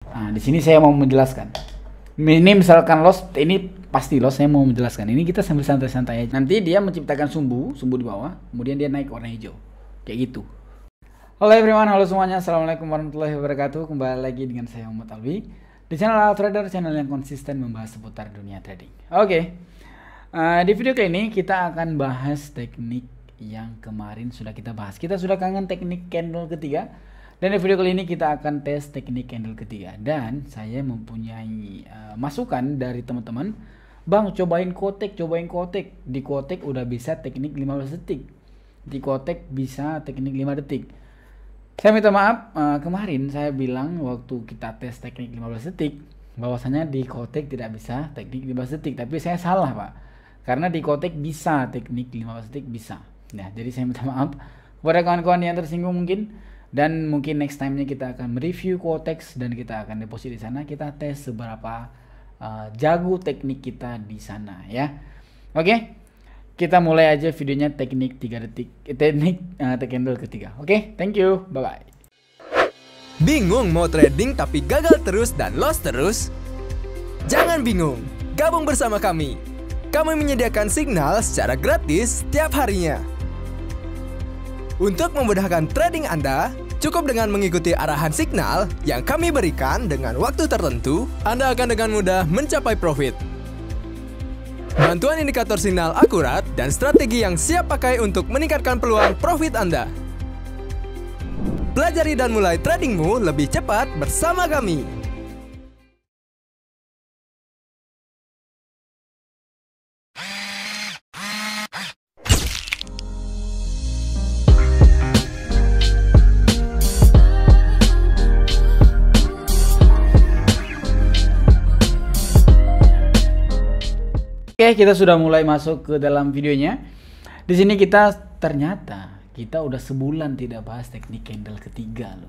Nah, di sini saya mau menjelaskan. Ini misalkan loss, ini pasti loss. Saya mau menjelaskan. Ini kita sambil santai-santai aja. Nanti dia menciptakan sumbu di bawah, kemudian dia naik warna hijau, kayak gitu. Halo everyone, halo semuanya. Assalamualaikum warahmatullahi wabarakatuh. Kembali lagi dengan saya Muhammad Alwi di channel Al Trader, channel yang konsisten membahas seputar dunia trading. Oke. Di video kali ini kita akan bahas teknik yang kemarin sudah kita bahas. Kita sudah kangen teknik candle ketiga. Dan di video kali ini kita akan tes teknik candle ketiga. Dan saya mempunyai masukan dari teman-teman. Bang, cobain kotek. Di kotek udah bisa teknik 15 detik. Di kotek bisa teknik 5 detik. Saya minta maaf, kemarin saya bilang waktu kita tes teknik 15 detik, bahwasanya di kotek tidak bisa teknik 15 detik. Tapi saya salah, Pak. Karena di kotek bisa teknik 15 detik, bisa. Nah, jadi saya minta maaf kepada kawan-kawan yang tersinggung mungkin. Dan mungkin next time-nya kita akan mereview Quotex dan kita akan deposit di sana. Kita tes seberapa jago teknik kita di sana ya. Oke. Kita mulai aja videonya teknik 3 detik. Teknik candle ketiga. Oke, thank you. Bye bye. Bingung mau trading tapi gagal terus dan loss terus? Jangan bingung. Gabung bersama kami. Kami menyediakan signal secara gratis setiap harinya. Untuk memudahkan trading Anda, cukup dengan mengikuti arahan signal yang kami berikan dengan waktu tertentu, Anda akan dengan mudah mencapai profit. Bantuan indikator signal akurat dan strategi yang siap pakai untuk meningkatkan peluang profit Anda. Pelajari dan mulai tradingmu lebih cepat bersama kami. Oke, kita sudah mulai masuk ke dalam videonya. Di sini ternyata kita udah sebulan tidak bahas teknik candle ketiga loh.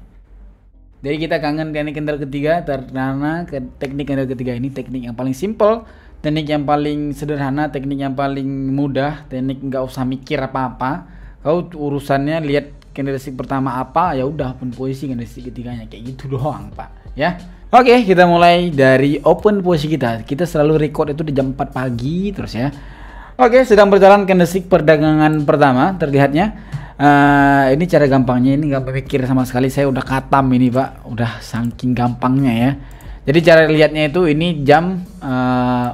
Jadi kita kangen teknik candle ketiga karena teknik candle ketiga ini teknik yang paling simple, teknik yang paling sederhana, teknik yang paling mudah, teknik nggak usah mikir apa-apa. Kau urusannya lihat candlestick pertama apa, ya udah open posisi candlestick ketiganya, kayak gitu doang, Pak. Ya. Oke, kita mulai dari open posisi kita. Kita selalu record itu di jam 4 pagi terus ya. Oke, sedang berjalan candlestick perdagangan pertama terlihatnya. Ini cara gampangnya, ini nggak mikir sama sekali. Saya udah katam ini, Pak. Udah saking gampangnya ya. Jadi cara lihatnya itu ini jam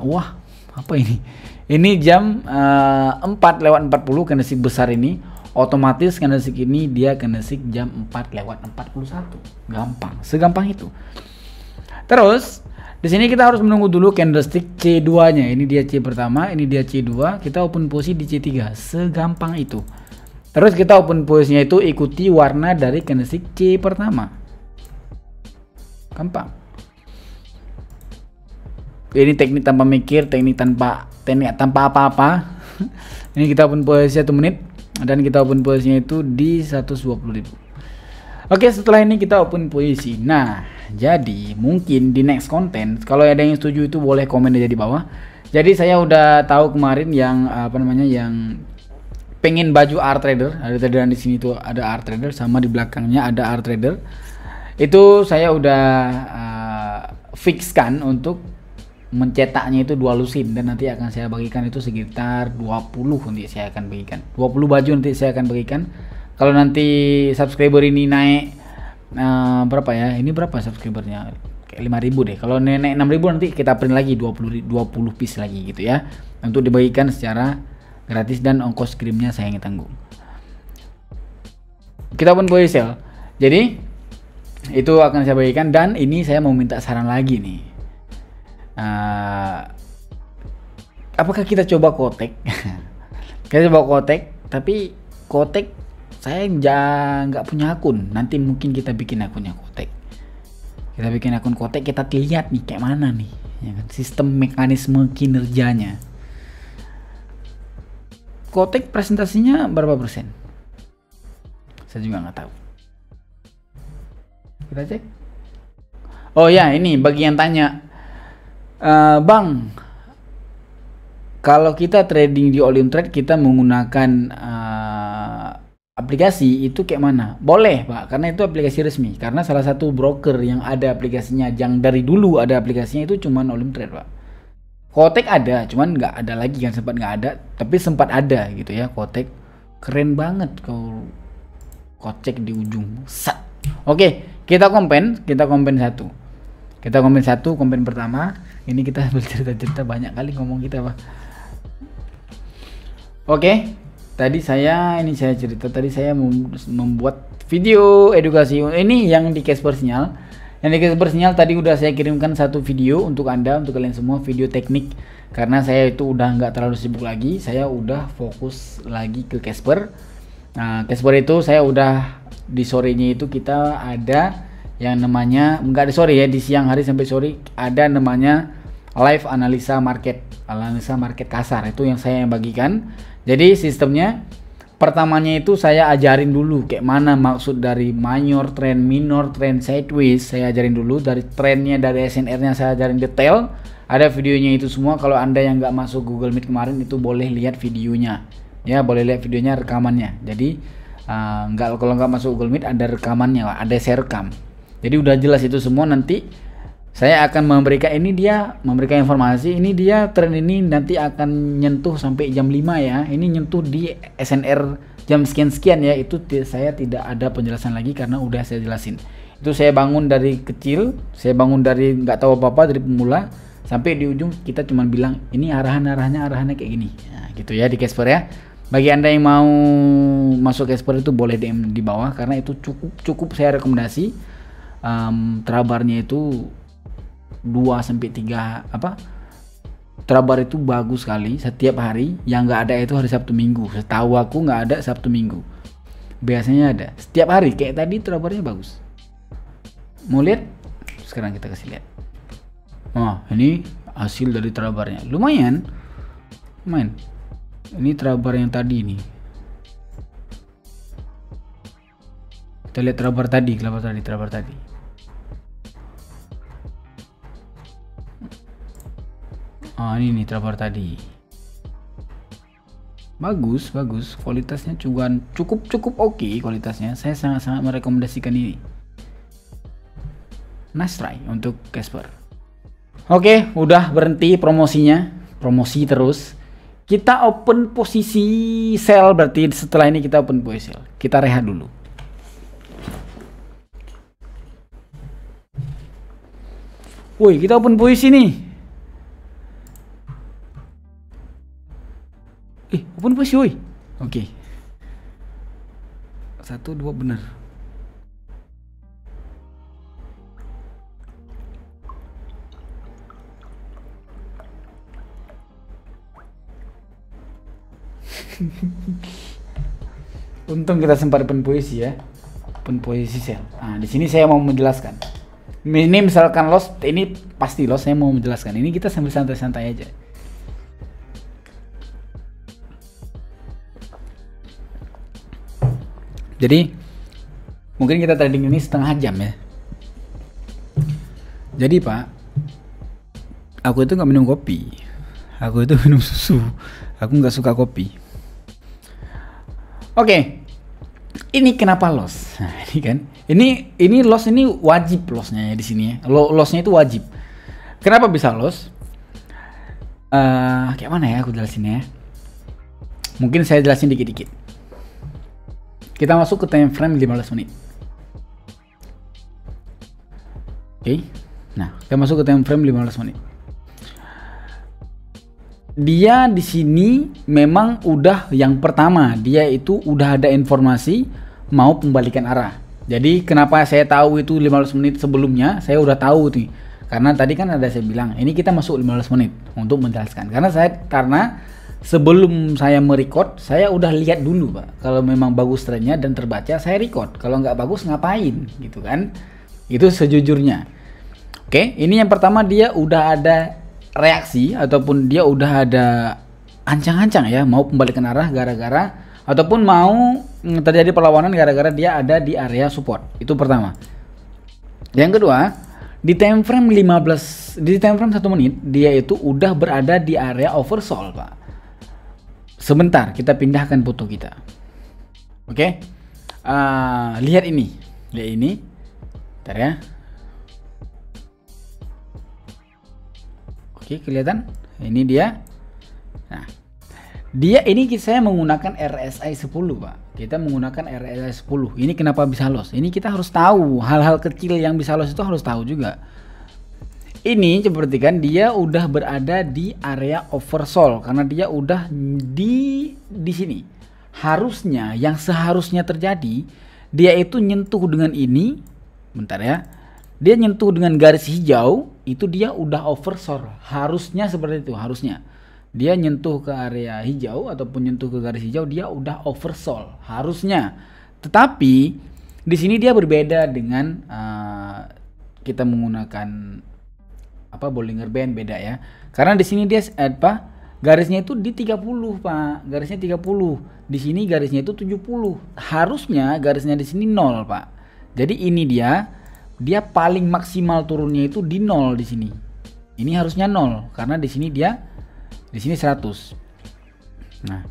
wah, apa ini? Ini jam 4:40 candlestick besar ini. Otomatis candlestick ini dia candlestick jam 4:41. Gampang, segampang itu. Terus di sini kita harus menunggu dulu candlestick C2-nya. Ini dia C pertama, ini dia C2. Kita open posisi di C3. Segampang itu. Terus kita open posisinya itu ikuti warna dari candlestick C pertama. Gampang. Ini teknik tanpa mikir, teknik tanpa apa-apa. Ini kita open posisi 1 menit dan kita open posisinya itu di 120.000. Oke, setelah ini kita open posisi. Nah, jadi mungkin di next konten, kalau ada yang setuju itu boleh komen aja di bawah. Jadi saya udah tahu kemarin yang yang pengen baju R Trader. Ada traderan di sini tuh, ada R Trader, sama di belakangnya ada R Trader. Itu saya udah fixkan untuk mencetaknya itu 2 lusin, dan nanti akan saya bagikan itu sekitar 20 nanti saya akan bagikan. 20 baju nanti saya akan bagikan. Kalau nanti subscriber ini naik berapa ya? Ini berapa subscribernya? Kayak 5.000 deh. Kalau naik 6.000 nanti kita print lagi 20 piece lagi gitu ya. Untuk dibagikan secara gratis dan ongkos kirimnya saya yang tanggung. Kita pun boleh sell. Jadi itu akan saya bagikan, dan ini saya mau minta saran lagi nih. Apakah kita coba kotek? Kita coba kotek, tapi kotek saya nggak punya akun. Nanti mungkin kita bikin akunnya kotek. Kita bikin akun kotek, kita lihat nih kayak mana nih ya kan, sistem mekanisme kinerjanya. Kotek presentasinya berapa persen? Saya juga nggak tahu. Kita cek. Oh ya, ini bagi yang tanya, Bang, kalau kita trading di All In Trade kita menggunakan aplikasi itu kayak mana? Boleh Pak, karena itu aplikasi resmi. Karena salah satu broker yang ada aplikasinya, yang dari dulu ada aplikasinya itu cuman Olimtrade Pak. Kotek ada, cuman nggak ada lagi kan, sempat nggak ada, tapi sempat ada gitu ya. Kotek keren banget kalau kocek di ujung. Sat. Oke, kita kompen satu. Kita kompen satu, kompen pertama. Ini kita bercerita-cerita banyak kali ngomong kita Pak. Oke, tadi saya cerita, tadi saya membuat video edukasi. Ini yang di Casper Sinyal. Yang di Casper Sinyal tadi udah saya kirimkan satu video untuk Anda, untuk kalian semua, video teknik. Karena saya itu udah nggak terlalu sibuk lagi, saya udah fokus lagi ke Casper. Nah, Casper itu saya udah di sorenya itu kita ada yang namanya, enggak di sore ya, di siang hari sampai sore ada namanya live analisa market kasar. Itu yang saya bagikan. Jadi sistemnya pertamanya itu saya ajarin dulu kayak mana maksud dari minor trend, minor trend, sideways. Saya ajarin dulu dari trennya, dari SNR-nya saya ajarin detail. Ada videonya itu semua. Kalau Anda yang nggak masuk Google Meet kemarin itu boleh lihat videonya. Ya, boleh lihat videonya, rekamannya. Jadi kalau nggak masuk Google Meet ada rekamannya, ada saya rekam. Jadi udah jelas itu semua. Nanti saya akan memberikan informasi, ini dia tren ini nanti akan nyentuh sampai jam 5 ya. Ini nyentuh di SNR jam sekian-sekian ya. Itu saya tidak ada penjelasan lagi karena udah saya jelasin. Itu saya bangun dari kecil, saya bangun dari nggak tahu apa-apa, dari pemula sampai di ujung kita cuma bilang ini arahannya kayak gini. Nah, gitu ya di Casper ya. Bagi Anda yang mau masuk Casper itu boleh DM di bawah karena itu cukup saya rekomendasi. Trabarnya itu 2-3 Trabar itu bagus sekali setiap hari. Yang nggak ada itu hari Sabtu Minggu. Setahu aku nggak ada Sabtu Minggu. Biasanya ada setiap hari. Kayak tadi Trabarnya bagus. Mau lihat? Sekarang kita kasih lihat. Oh, ini hasil dari Trabarnya. Lumayan. Ini Trabar yang tadi nih. Kita lihat Trabar tadi. Oh, ini nih Trabar tadi. Bagus. Kualitasnya juga cukup oke kualitasnya. Saya sangat merekomendasikan ini. Nice try untuk Casper. Oke, udah berhenti promosinya. Promosi terus. Kita open posisi sell, berarti setelah ini kita open posisi sell. Kita rehat dulu. Woi, kita open posisi nih. Open posisi woi. Oke. 1, 2 bener. Untung kita sempat open posisi ya. Open posisi sell. Nah, di sini saya mau menjelaskan. Ini misalkan loss, ini pasti loss, saya mau menjelaskan. Ini kita sambil santai-santai aja. Jadi mungkin kita trading ini setengah jam ya. Jadi Pak, aku itu nggak minum kopi, aku itu minum susu. Aku nggak suka kopi. Oke, ini kenapa loss? Nah, ini kan, ini loss, ini wajib lossnya ya di sini ya. Lossnya itu wajib. Kenapa bisa loss? Kayak mana ya aku jelasinnya? Mungkin saya jelasin dikit-dikit. Kita masuk ke time frame 15 menit. Oke. Nah, kita masuk ke time frame 15 menit. Dia di sini memang udah yang pertama, dia itu udah ada informasi mau pembalikan arah. Jadi kenapa saya tahu itu 15 menit sebelumnya, saya udah tahu nih. Karena tadi kan ada saya bilang, ini kita masuk 15 menit untuk menjelaskan. Karena sebelum saya merecord, saya udah lihat dulu Pak. Kalau memang bagus trennya dan terbaca, saya record. Kalau nggak bagus ngapain gitu kan. Itu sejujurnya. Oke, ini yang pertama, dia udah ada reaksi ataupun dia udah ada ancang-ancang ya, mau pembalikan arah gara-gara ataupun mau terjadi perlawanan gara-gara dia ada di area support. Itu pertama. Yang kedua, di time frame 1 menit dia itu udah berada di area oversold Pak. Sebentar, kita pindahkan foto kita. Oke. Lihat ini. Bentar ya. Oke, kelihatan? Ini dia. Nah, dia ini saya menggunakan RSI 10, Pak. Kita menggunakan RSI 10. Ini kenapa bisa loss? Ini kita harus tahu hal-hal kecil yang bisa loss itu harus tahu juga. Ini seperti kan dia udah berada di area oversold karena dia udah di sini. Harusnya yang seharusnya terjadi dia itu nyentuh dengan ini. Bentar ya. Dia nyentuh dengan garis hijau, itu dia udah oversold. Harusnya seperti itu, harusnya. Dia nyentuh ke area hijau ataupun nyentuh ke garis hijau, dia udah oversold harusnya. Tetapi di sini dia berbeda dengan kita menggunakan Bollinger Band, beda ya. Karena di sini dia garisnya itu di 30, Pak. Garisnya 30. Di sini garisnya itu 70. Harusnya garisnya di sini 0, Pak. Jadi ini dia paling maksimal turunnya itu di 0 di sini. Ini harusnya 0 karena di sini 100. Nah,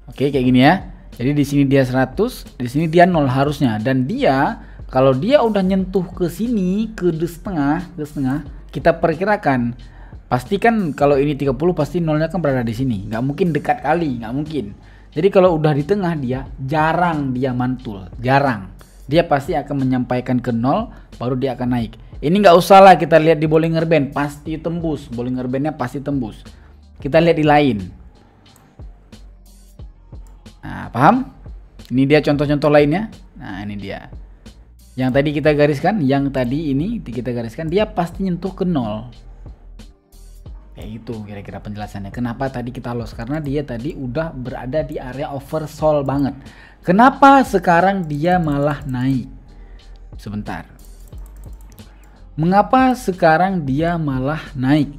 oke kayak gini ya. Jadi di sini dia 100, di sini dia 0 harusnya. Dan dia kalau dia udah nyentuh ke sini ke setengah, kita perkirakan pasti kan kalau ini 30 pasti nolnya kan berada di sini. Nggak mungkin dekat kali, nggak mungkin. Jadi kalau udah di tengah dia jarang dia mantul, jarang. Dia pasti akan menyampaikan ke 0 baru dia akan naik. Ini nggak usah lah kita lihat di Bollinger Band, pasti tembus. Bollinger Bandnya pasti tembus. Kita lihat di lain. Nah, paham? Ini dia contoh-contoh lainnya. Nah, ini dia. Yang tadi kita gariskan, dia pasti nyentuh ke 0. Kayak gitu kira-kira penjelasannya. Kenapa tadi kita loss? Karena dia tadi udah berada di area oversold banget. Kenapa sekarang dia malah naik? Sebentar. Mengapa sekarang dia malah naik?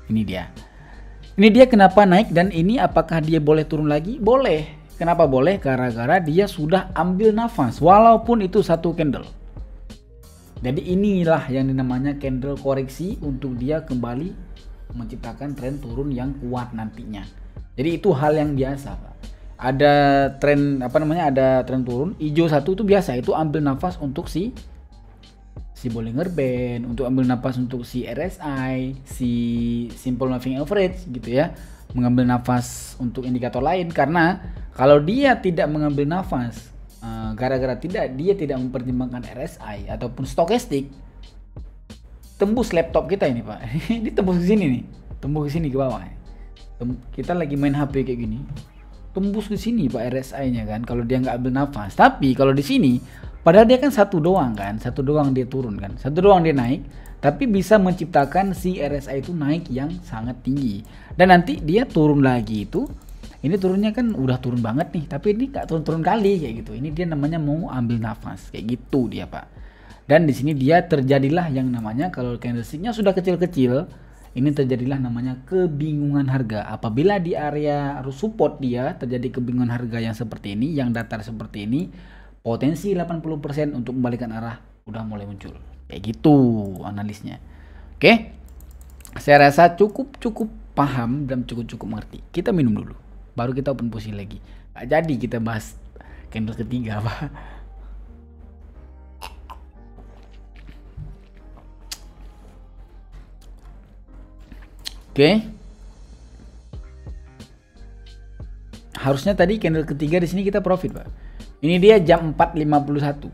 Ini dia kenapa naik, dan ini apakah dia boleh turun lagi? Boleh. Kenapa boleh? Gara-gara dia sudah ambil nafas walaupun itu satu candle. Jadi inilah yang namanya candle koreksi untuk dia kembali menciptakan tren turun yang kuat nantinya. Jadi itu hal yang biasa, Pak. Ada tren ada tren turun hijau satu itu biasa, itu ambil nafas untuk si Bollinger Band, untuk ambil nafas untuk si RSI, si Simple Moving Average gitu ya. Mengambil nafas untuk indikator lain, karena kalau dia tidak mengambil nafas gara-gara dia tidak mempertimbangkan RSI ataupun stokastik, tembus laptop kita ini, Pak. Ini tembus ke sini nih. Tembus ke sini ke bawah. Kita lagi main HP kayak gini. Tembus ke sini, Pak, RSI-nya kan kalau dia nggak ambil nafas. Tapi kalau di sini padahal dia kan satu doang dia turun kan, satu doang dia naik, tapi bisa menciptakan si RSI itu naik yang sangat tinggi. Dan nanti dia turun lagi itu, ini turunnya kan udah turun banget nih, tapi ini gak turun-turun kali kayak gitu. Ini dia namanya mau ambil nafas kayak gitu dia, Pak. Dan di sini dia terjadilah yang namanya kalau candlesticknya sudah kecil-kecil, ini terjadilah namanya kebingungan harga. Apabila di area support dia terjadi kebingungan harga yang seperti ini, yang datar seperti ini, potensi 80% untuk membalikan arah udah mulai muncul. Kayak gitu analisnya. Oke. Saya rasa cukup paham dan cukup mengerti. Kita minum dulu, baru kita open posisi lagi. Gak jadi kita bahas candle ketiga, Pak. Oke. Harusnya tadi candle ketiga di sini kita profit, Pak. Ini dia jam 4.51.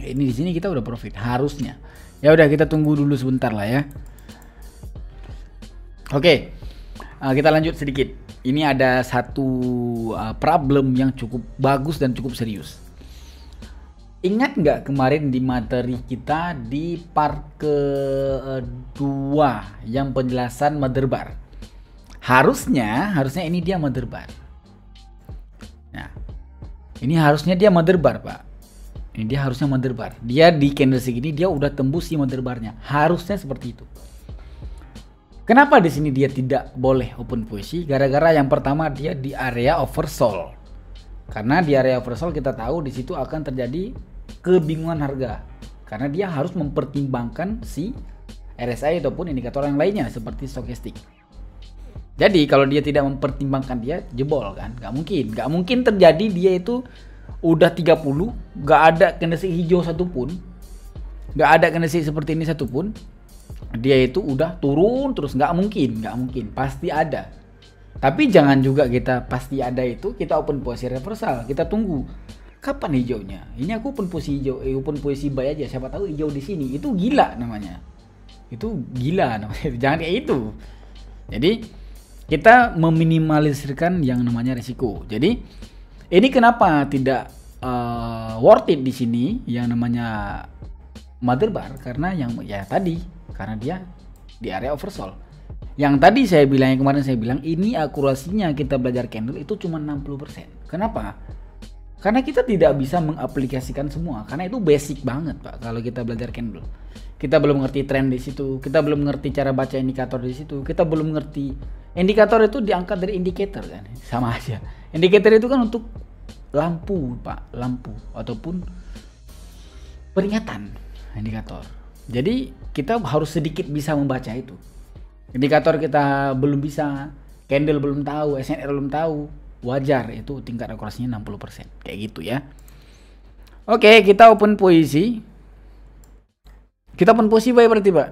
Ini di sini kita udah profit harusnya. Ya udah, kita tunggu dulu sebentar lah ya. Oke. Kita lanjut sedikit. Ini ada satu problem yang cukup bagus dan cukup serius. Ingat nggak kemarin di materi kita di part kedua yang penjelasan mother bar? Harusnya ini dia mother bar. Nah, ini harusnya dia mother bar, Pak. Ini dia harusnya mother bar. Dia di candlestick ini dia udah tembus si mother barnya. Harusnya seperti itu. Kenapa di sini dia tidak boleh open posisi? Gara-gara yang pertama dia di area oversold. Karena di area oversold kita tahu di situ akan terjadi kebingungan harga. Karena dia harus mempertimbangkan si RSI ataupun indikator yang lainnya seperti stokastik. Jadi kalau dia tidak mempertimbangkan, dia jebol kan, nggak mungkin terjadi dia itu udah 30 nggak ada candlestick hijau satupun, nggak ada candlestick seperti ini satupun, dia itu udah turun terus, nggak mungkin, pasti ada. Tapi jangan juga kita pasti ada itu kita open posisi reversal, kita tunggu kapan hijaunya. Ini aku open posisi hijau, open posisi buy aja, siapa tahu hijau di sini, itu gila namanya. Jangan kayak itu. Jadi kita meminimalisirkan yang namanya risiko. Jadi ini kenapa tidak worth it di sini yang namanya mother bar, karena karena dia di area oversold. Yang tadi yang kemarin saya bilang ini akurasinya kita belajar candle itu cuma 60%. Kenapa? Karena kita tidak bisa mengaplikasikan semua, karena itu basic banget Pak kalau kita belajar candle. Kita belum ngerti tren di situ, kita belum ngerti cara baca indikator di situ, kita belum ngerti indikator itu diangkat dari indikator kan, sama aja. Indikator itu kan untuk lampu Pak, lampu ataupun peringatan indikator. Jadi kita harus sedikit bisa membaca itu. Indikator kita belum bisa, candle belum tahu, SNR belum tahu, wajar itu tingkat akurasinya 60%, kayak gitu ya. Oke, kita open posisi. Kita open posisi buy berarti Pak.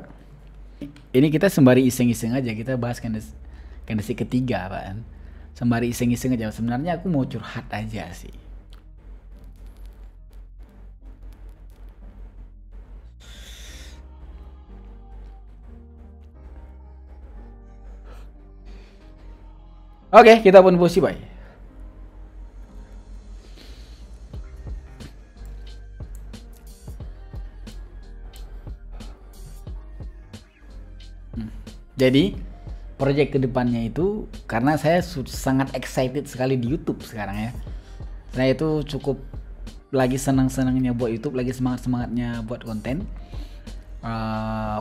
Ini kita sembari iseng-iseng aja, kita bahas candlestick ketiga Pak. Sembari iseng-iseng aja. Sebenarnya aku mau curhat aja sih. Oke, kita open posisi buy. Jadi proyek kedepannya itu, karena saya sangat excited sekali di YouTube sekarang ya. Saya itu cukup lagi senang-senangnya buat YouTube, lagi semangat-semangatnya buat konten.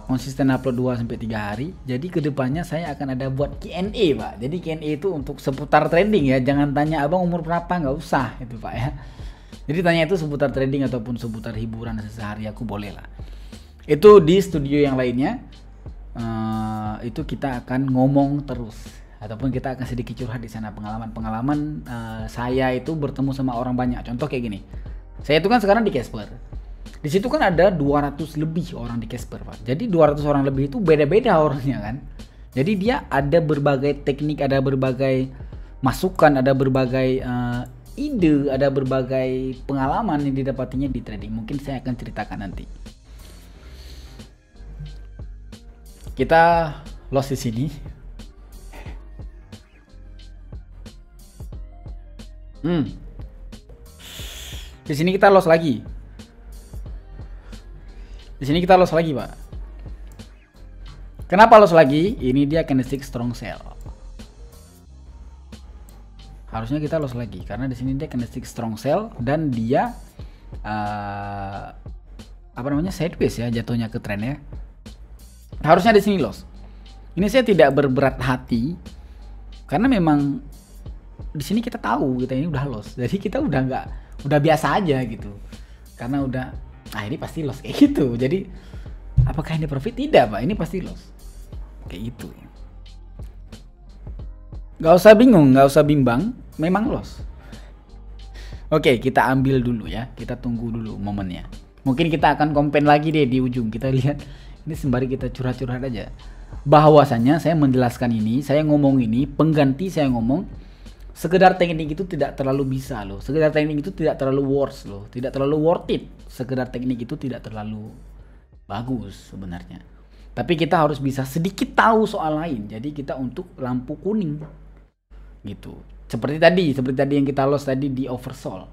Konsisten upload 2-3 hari. Jadi kedepannya saya akan ada buat Q&A Pak. Jadi Q&A itu untuk seputar trading ya. Jangan tanya abang umur berapa, nggak usah itu Pak ya. Jadi tanya itu seputar trading ataupun seputar hiburan sehari aku boleh lah. Itu di studio yang lainnya. Itu kita akan ngomong terus ataupun kita akan sedikit curhat di sana, pengalaman saya itu bertemu sama orang banyak. Contoh kayak gini, saya itu kan sekarang di Casper, di situ kan ada 200 lebih orang di Casper Pak. Jadi 200 orang lebih itu beda-beda orangnya kan. Jadi dia ada berbagai teknik, ada berbagai masukan, ada berbagai ide, ada berbagai pengalaman yang didapatinya di trading. Mungkin saya akan ceritakan nanti. Kita loss di sini. Di sini kita loss lagi. Di sini kita loss lagi, Pak. Kenapa loss lagi? Ini dia candlestick strong sell. Harusnya kita loss lagi karena di sini dia candlestick strong sell dan dia sideways ya jatuhnya ke tren ya. Harusnya di sini loss. Ini saya tidak berberat hati karena memang di sini kita tahu kita ini udah loss. Jadi kita udah biasa aja gitu. Karena udah ini pasti loss kayak gitu. Jadi apakah ini profit? Tidak, Pak. Ini pasti loss. Kayak gitu. Gak usah bingung, gak usah bimbang, memang loss. Oke, kita ambil dulu ya. Kita tunggu dulu momennya. Mungkin kita akan komplain lagi deh di ujung. Kita lihat. Ini sembari kita curhat-curhat aja. Bahwasanya saya menjelaskan ini, saya ngomong ini, pengganti saya ngomong, sekedar teknik itu tidak terlalu bisa loh. Sekedar teknik itu tidak terlalu worth loh. Tidak terlalu worth it. Sekedar teknik itu tidak terlalu bagus sebenarnya. Tapi kita harus bisa sedikit tahu soal lain. Jadi kita untuk lampu kuning. Gitu. Seperti tadi yang kita loss tadi di oversold.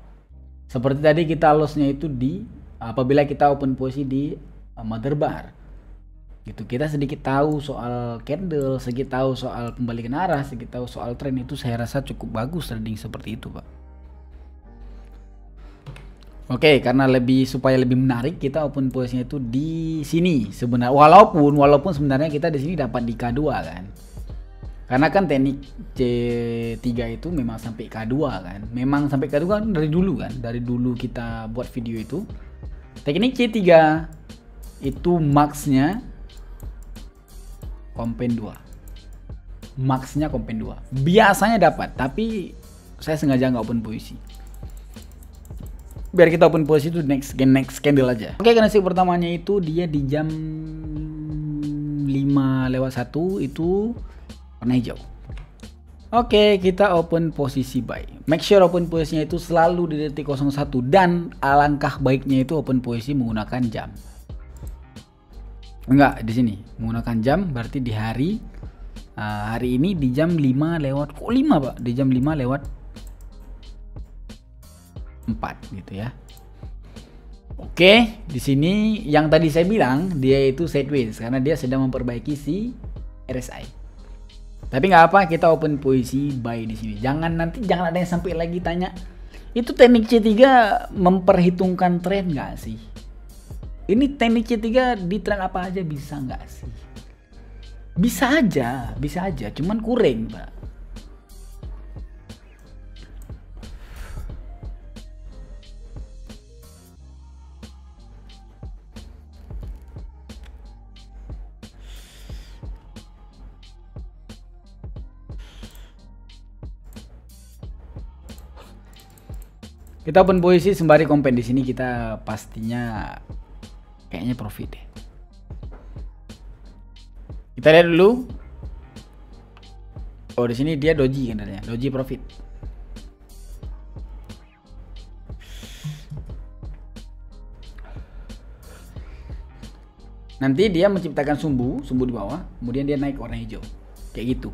Seperti tadi kita lossnya itu di apabila kita open posisi di mother bar. Gitu, kita sedikit tahu soal candle, sedikit tahu soal pembalikan arah, sedikit tahu soal tren, itu saya rasa cukup bagus trading seperti itu, Pak. Oke, karena supaya lebih menarik kita open posisinya itu di sini sebenarnya. Walaupun sebenarnya kita di sini dapat di K2 kan. Karena kan teknik C3 itu memang sampai K2 kan. Memang sampai K2 kan dari dulu kan. Dari dulu kita buat video itu. Teknik C3 itu max-nya Kompen 2. Maxnya kompen 2. Biasanya dapat, tapi saya sengaja nggak open posisi. Biar kita open posisi itu next candle aja. Oke, candlestick pertamanya itu dia di jam 5:01 itu warna hijau. Oke, kita open posisi buy. Make sure open posisinya itu selalu di detik 01 dan alangkah baiknya itu open posisi menggunakan jam. Enggak, di sini menggunakan jam berarti di hari ini di jam 5 lewat kok 5, Pak? Di jam 5 lewat 4 gitu ya. Oke, di sini yang tadi saya bilang dia itu sideways karena dia sedang memperbaiki si RSI. Tapi nggak apa, kita open posisi buy di sini. Jangan ada yang sampai lagi tanya, itu teknik C3 memperhitungkan tren nggak sih? Ini teknik C3 di tren apa aja bisa nggak sih? Bisa aja, cuman kurang, Pak. Kita open posisi sembari kompen di sini, kita pastinya kayaknya profit deh. Kita lihat dulu. Oh, di sini dia doji kan, doji profit. Nanti dia menciptakan sumbu di bawah, kemudian dia naik warna hijau. Kayak gitu.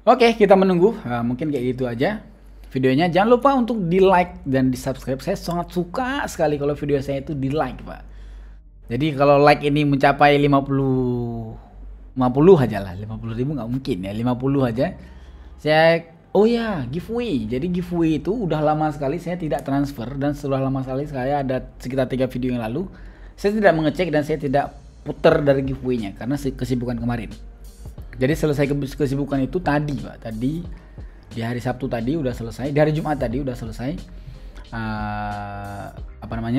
Oke, kita menunggu. Mungkin kayak gitu aja videonya. Jangan lupa untuk di like dan di subscribe. Saya sangat suka sekali kalau video saya itu di like, Pak. Jadi kalau like ini mencapai 50 aja lah. 50.000 nggak mungkin ya, 50 aja. Oh ya, giveaway. Jadi giveaway itu udah lama sekali saya tidak transfer, dan sudah lama sekali saya ada sekitar 3 video yang lalu saya tidak mengecek dan saya tidak putar dari giveaway-nya karena kesibukan kemarin. Jadi selesai kesibukan itu tadi, Pak. Tadi di hari Sabtu tadi udah selesai, di hari Jumat tadi udah selesai.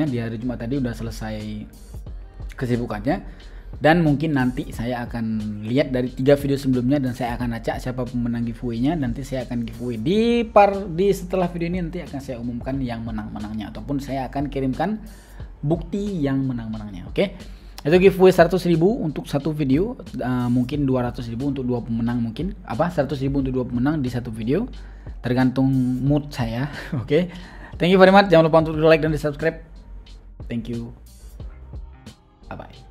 Di hari Jumat tadi udah selesai kesibukannya, dan mungkin nanti saya akan lihat dari 3 video sebelumnya dan saya akan acak siapa pemenang giveaway-nya. Nanti saya akan giveaway di setelah video ini, nanti akan saya umumkan yang menang-menangnya ataupun saya akan kirimkan bukti yang menang-menangnya. Oke. Itu giveaway 100.000 untuk satu video, mungkin 200.000 untuk 2 pemenang, mungkin 100.000 untuk 2 pemenang di satu video, tergantung mood saya. Oke. Thank you very much. Jangan lupa untuk di like dan di subscribe. Thank you. Bye bye.